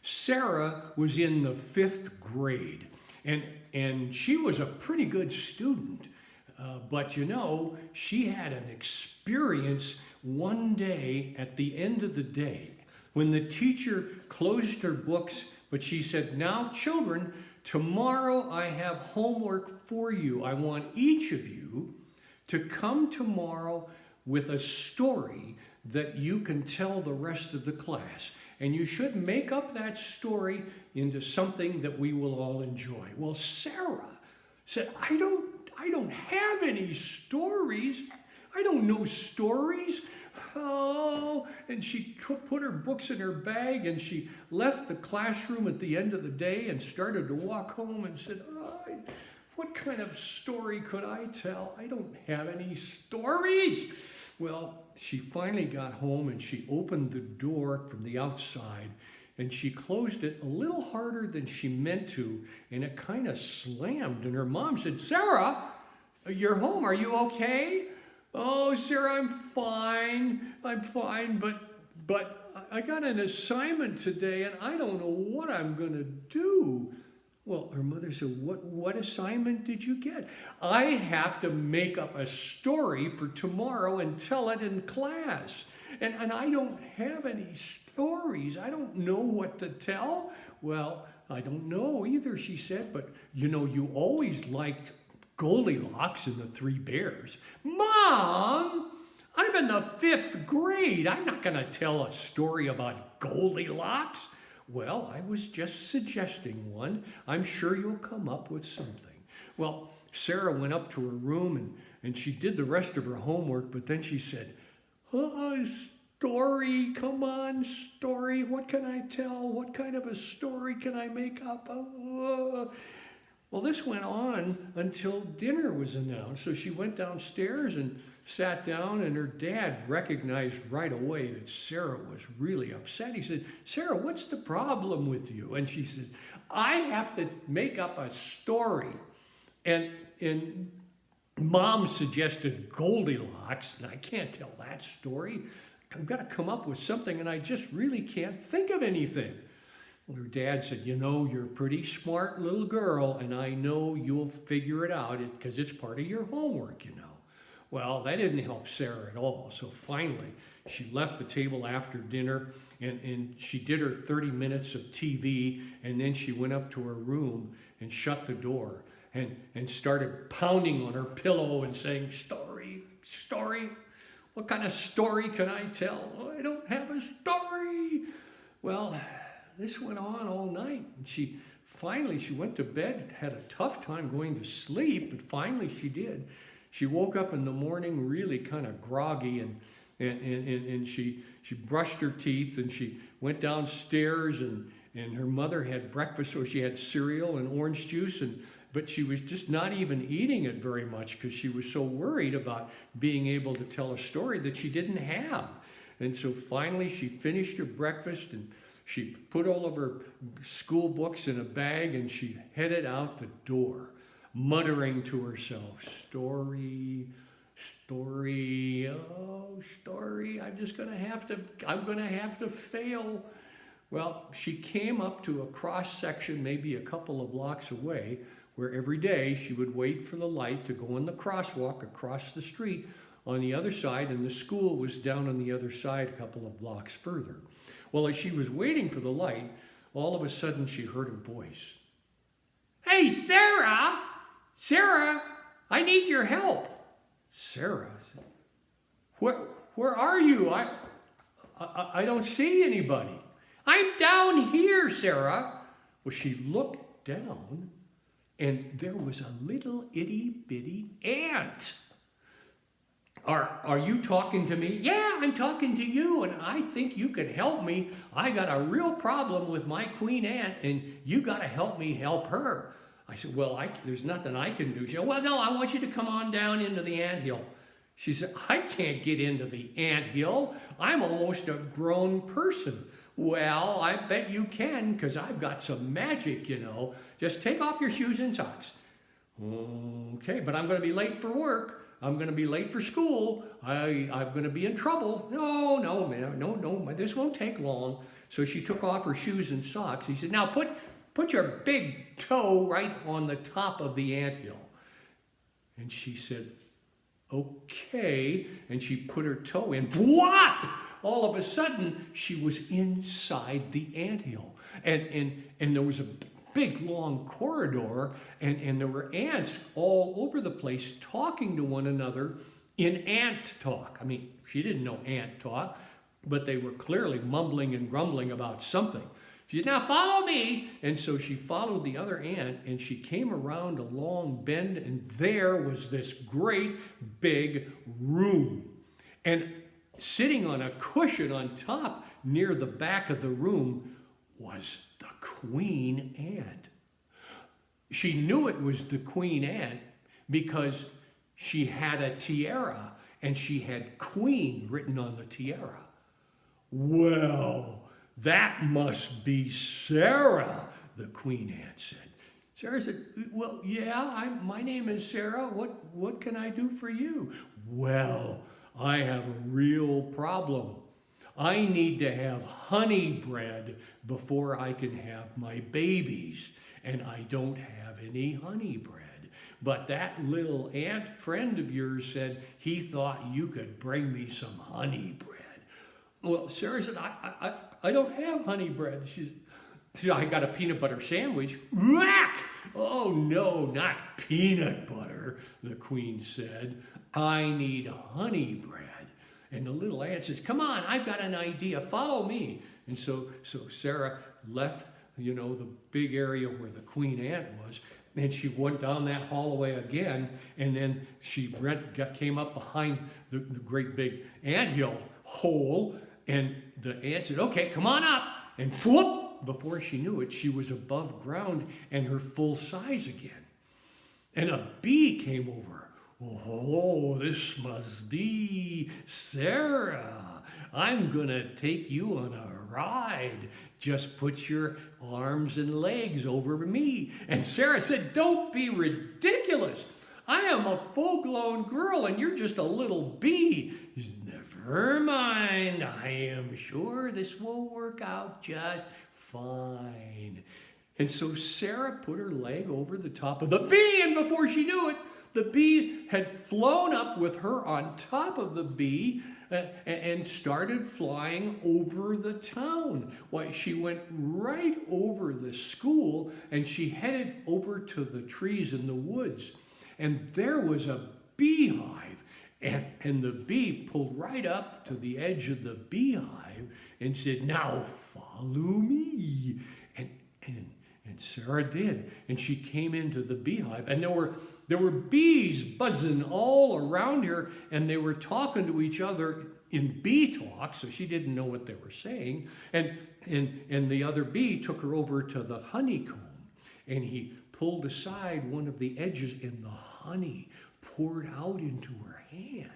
Sarah was in the 5th grade, and she was a pretty good student. But she had an experience one day at the end of the day when the teacher closed her books, but she said, "Now, children, tomorrow I have homework for you. I want each of you to come tomorrow with a story that you can tell the rest of the class. And you should make up that story into something that we will all enjoy." Well, Sarah said, I don't have any stories. I don't know stories. Oh, and she put her books in her bag and she left the classroom at the end of the day and started to walk home and said, what kind of story could I tell? I don't have any stories. Well, she finally got home and she opened the door from the outside and she closed it a little harder than she meant to, and it kind of slammed. And her mom said, "Sarah, you're home. Are you okay?" "Oh, Sarah, I'm fine, but I got an assignment today and I don't know what I'm going to do." Well, her mother said, what assignment did you get?" "I have to make up a story for tomorrow and tell it in class. And I don't have any stories. I don't know what to tell." "Well, I don't know either," she said, "but you always liked Goldilocks and the Three Bears." "Mom, I'm in the 5th grade. I'm not going to tell a story about Goldilocks." "Well, I was just suggesting one. I'm sure you'll come up with something." Well, Sarah went up to her room and she did the rest of her homework, but then she said, "Story, come on, story. What can I tell? What kind of a story can I make up?" Well, this went on until dinner was announced. So she went downstairs and sat down, and her dad recognized right away that Sarah was really upset. He said, "Sarah, what's the problem with you?" And she says, "I have to make up a story. And Mom suggested Goldilocks, and I can't tell that story. I've got to come up with something, and I just really can't think of anything." Well, her dad said, "You're a pretty smart little girl, and I know you'll figure it out because it's part of your homework, Well, that didn't help Sarah at all. So finally, she left the table after dinner, and she did her 30 minutes of TV, and then she went up to her room and shut the door and started pounding on her pillow and saying, "Story, story. What kind of story can I tell? Oh, I don't have a story." Well, this went on all night. And she went to bed, had a tough time going to sleep, but finally she did. She woke up in the morning really kind of groggy, and she brushed her teeth, and she went downstairs, and her mother had breakfast, so she had cereal and orange juice, but she was just not even eating it very much because she was so worried about being able to tell a story that she didn't have. And so finally she finished her breakfast, and she put all of her school books in a bag, and she headed out the door, muttering to herself, "Story, story, oh, story. I'm going to have to fail." Well, she came up to a cross section maybe a couple of blocks away, where every day she would wait for the light to go in the crosswalk across the street on the other side, and the school was down on the other side a couple of blocks further. Well, as she was waiting for the light, all of a sudden she heard a voice. "Hey, Sarah! Sarah, I need your help." Sarah said, Where are you? I don't see anybody." "I'm down here, Sarah." Well, she looked down, and there was a little itty bitty ant. Are you talking to me?" "Yeah, I'm talking to you, and I think you can help me. I got a real problem with my queen ant, and you got to help me help her." I said, "Well, there's nothing I can do." She said, "Well, no, I want you to come on down into the anthill." She said, "I can't get into the anthill. I'm almost a grown person." "Well, I bet you can, because I've got some magic, Just take off your shoes and socks." "Okay, but I'm going to be late for work." I'm going to be late for school. I'm going to be in trouble. No, no, man, no, this won't take long. So she took off her shoes and socks. He said, now put your big toe right on the top of the anthill. And she said, okay. And she put her toe in. Whop! All of a sudden, she was inside the anthill. And there was a big, long corridor, and there were ants all over the place talking to one another in ant talk. I mean, she didn't know ant talk, but they were clearly mumbling and grumbling about something. She said, now follow me. And so she followed the other ant, and she came around a long bend, and there was this great big room. And sitting on a cushion on top near the back of the room was the queen ant. She knew it was the queen ant because she had a tiara, and she had queen written on the tiara. Well, that must be Sarah, the queen ant said. Sarah said, well, yeah, my name is Sarah. What can I do for you? Well, I have a real problem. I need to have honey bread before I can have my babies, and I don't have any honey bread. But that little ant friend of yours said he thought you could bring me some honey bread. Well, Sarah said, I don't have honey bread. She said, I got a peanut butter sandwich. Whack! Oh, no, not peanut butter, the queen said. I need honey bread. And the little ant says, come on, I've got an idea. Follow me. And so Sarah left, the big area where the queen ant was, and she went down that hallway again, and then she came up behind the great big anthill hole, and the ant said, okay, come on up. And whoop, before she knew it, she was above ground and her full size again. And a bee came over. Oh, this must be Sarah. I'm going to take you on a ride. Just put your arms and legs over me. And Sarah said, don't be ridiculous. I am a full-grown girl and you're just a little bee. Never mind. I am sure this will work out just fine. And so Sarah put her leg over the top of the bee, and before she knew it, the bee had flown up with her on top of the bee and started flying over the town. Why, she went right over the school, and she headed over to the trees in the woods. And there was a beehive, and the bee pulled right up to the edge of the beehive and said, now follow me. And Sarah did, and she came into the beehive, and there were bees buzzing all around her, and they were talking to each other in bee talk, so she didn't know what they were saying. And the other bee took her over to the honeycomb, and he pulled aside one of the edges, and the honey poured out into her hand.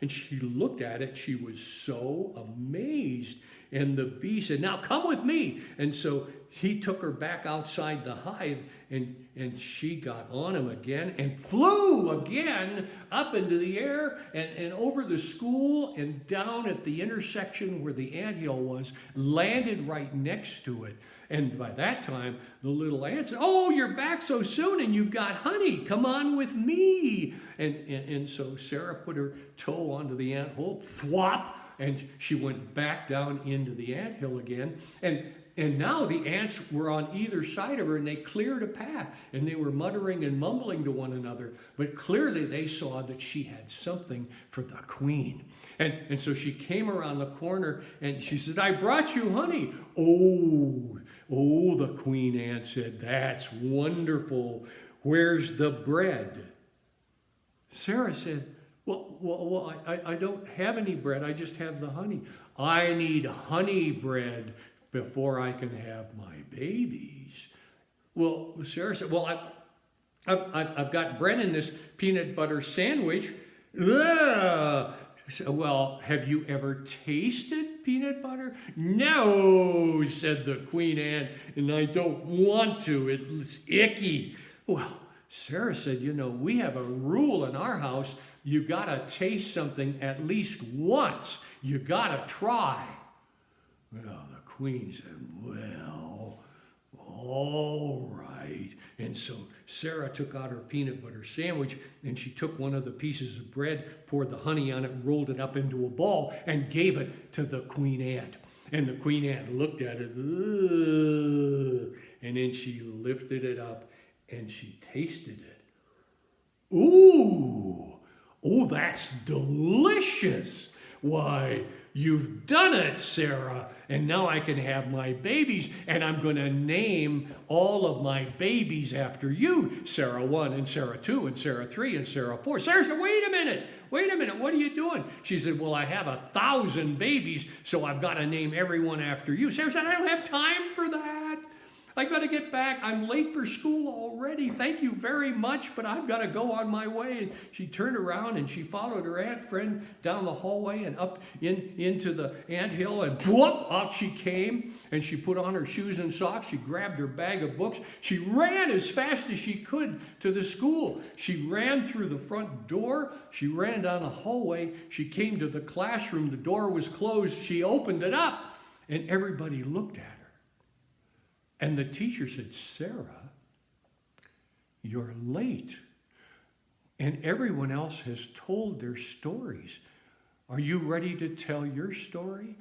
And she looked at it. She was so amazed. And the bee said, now come with me. And so he took her back outside the hive, and she got on him again and flew again up into the air and over the school and down at the intersection where the anthill was, landed right next to it. And by that time, the little ant said, oh, you're back so soon and you've got honey. Come on with me. And so Sarah put her toe onto the ant hole, thwop, and she went back down into the anthill again. And now the ants were on either side of her, and they cleared a path, and they were muttering and mumbling to one another. But clearly they saw that she had something for the queen. And so she came around the corner, and she said, I brought you honey. Oh, the queen ant said, that's wonderful. Where's the bread? Sarah said, well, I don't have any bread. I just have the honey. I need honey bread before I can have my babies. Well, Sarah said, well, I've got bread in this peanut butter sandwich. Ugh. So, well, have you ever tasted peanut butter? No, said the queen ant, and I don't want to. It's icky. Well, Sarah said, you know, we have a rule in our house. You got to taste something at least once. You got to try. Well, the queen said, well, all right. And so Sarah took out her peanut butter sandwich, and she took one of the pieces of bread, poured the honey on it, rolled it up into a ball, and gave it to the queen ant. And the queen ant looked at it, ugh, and then she lifted it up and she tasted it. Ooh, oh, that's delicious. Why, you've done it, Sarah, and now I can have my babies, and I'm going to name all of my babies after you. Sarah 1 and Sarah 2 and Sarah 3 and Sarah 4. Sarah said, wait a minute, what are you doing? She said, well, I have 1,000 babies, so I've got to name everyone after you. Sarah said, I don't have time for that. I've got to get back. I'm late for school already. Thank you very much, but I've got to go on my way. And she turned around and she followed her ant friend down the hallway and up into the anthill, and whoop, out she came. And she put on her shoes and socks. She grabbed her bag of books. She ran as fast as she could to the school. She ran through the front door. She ran down the hallway. She came to the classroom. The door was closed. She opened it up, and everybody looked at her. And the teacher said, Sarah, you're late. And everyone else has told their stories. Are you ready to tell your story?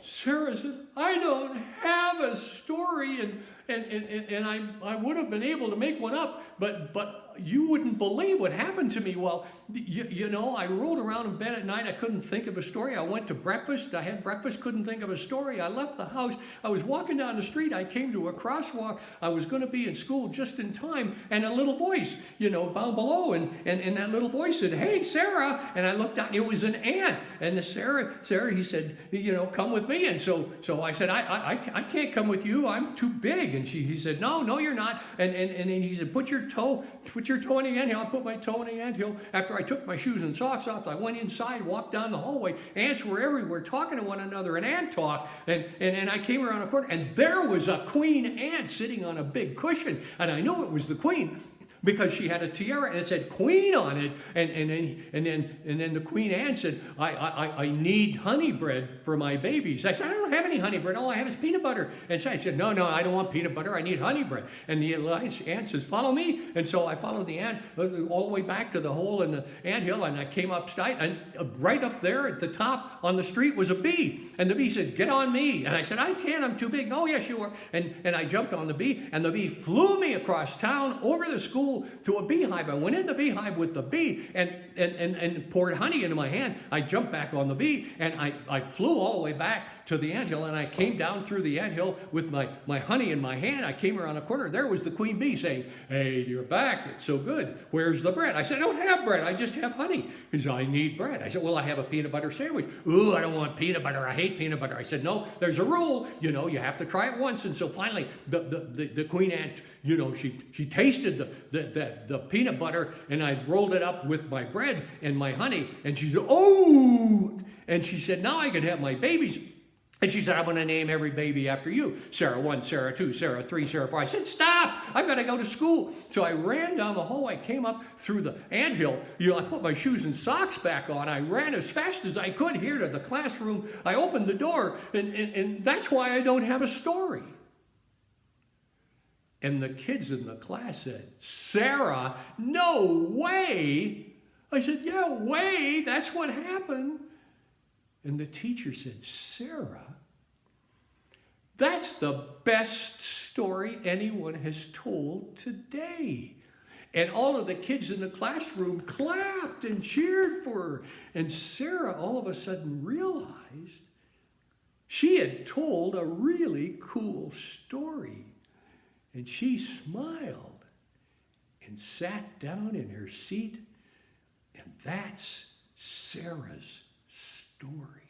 Sarah said, I don't have a story, and I would have been able to make one up, but you wouldn't believe what happened to me. Well, you know, I rolled around in bed at night. I couldn't think of a story. I went to breakfast. I had breakfast, couldn't think of a story. I left the house. I was walking down the street. I came to a crosswalk. I was going to be in school just in time, and a little voice, you know, down below, and that little voice said, hey, Sarah. And I looked out, and it was an ant. And the Sarah, he said, you know, come with me. And so I said, I can't come with you. I'm too big. And he said, no, you're not. And then he said, put your toe in the anthill. I put my toe in the anthill. After I took my shoes and socks off, I went inside, walked down the hallway. Ants were everywhere talking to one another, and ant talk. And I came around a corner, and there was a queen ant sitting on a big cushion. And I knew it was the queen, because she had a tiara and it said queen on it, and then the queen ant said, I need honey bread for my babies. I said, I don't have any honey bread. All I have is peanut butter. And so I said, no, I don't want peanut butter. I need honey bread. And the ant says, follow me. And so I followed the ant all the way back to the hole in the anthill, and I came upside, and right up there at the top on the street was a bee. And the bee said, get on me. And I said, I can't, I'm too big. No, yes, you are. And I jumped on the bee, and the bee flew me across town over the school to a beehive. I went in the beehive with the bee and poured honey into my hand. I jumped back on the bee, and I flew all the way back to the anthill, and I came down through the anthill with my honey in my hand. I came around a corner. There was the queen bee saying, hey, you're back. It's so good. Where's the bread? I said, I don't have bread. I just have honey. He said, I need bread. I said, well, I have a peanut butter sandwich. Ooh, I don't want peanut butter. I hate peanut butter. I said, no, there's a rule. You know, you have to try it once. And so finally, the queen ant, you know, she tasted the peanut butter, and I rolled it up with my bread and my honey. And she said, oh, and she said, now I can have my babies. And she said, I'm going to name every baby after you. Sarah 1, Sarah 2, Sarah 3, Sarah 4. I said, stop! I've got to go to school. So I ran down the hallway, came up through the anthill. You know, I put my shoes and socks back on. I ran as fast as I could here to the classroom. I opened the door, and that's why I don't have a story. And the kids in the class said, Sarah, no way! I said, yeah, way, that's what happened. And the teacher said, Sarah, that's the best story anyone has told today. And all of the kids in the classroom clapped and cheered for her. And Sarah all of a sudden realized she had told a really cool story. And she smiled and sat down in her seat. And that's Sarah's story.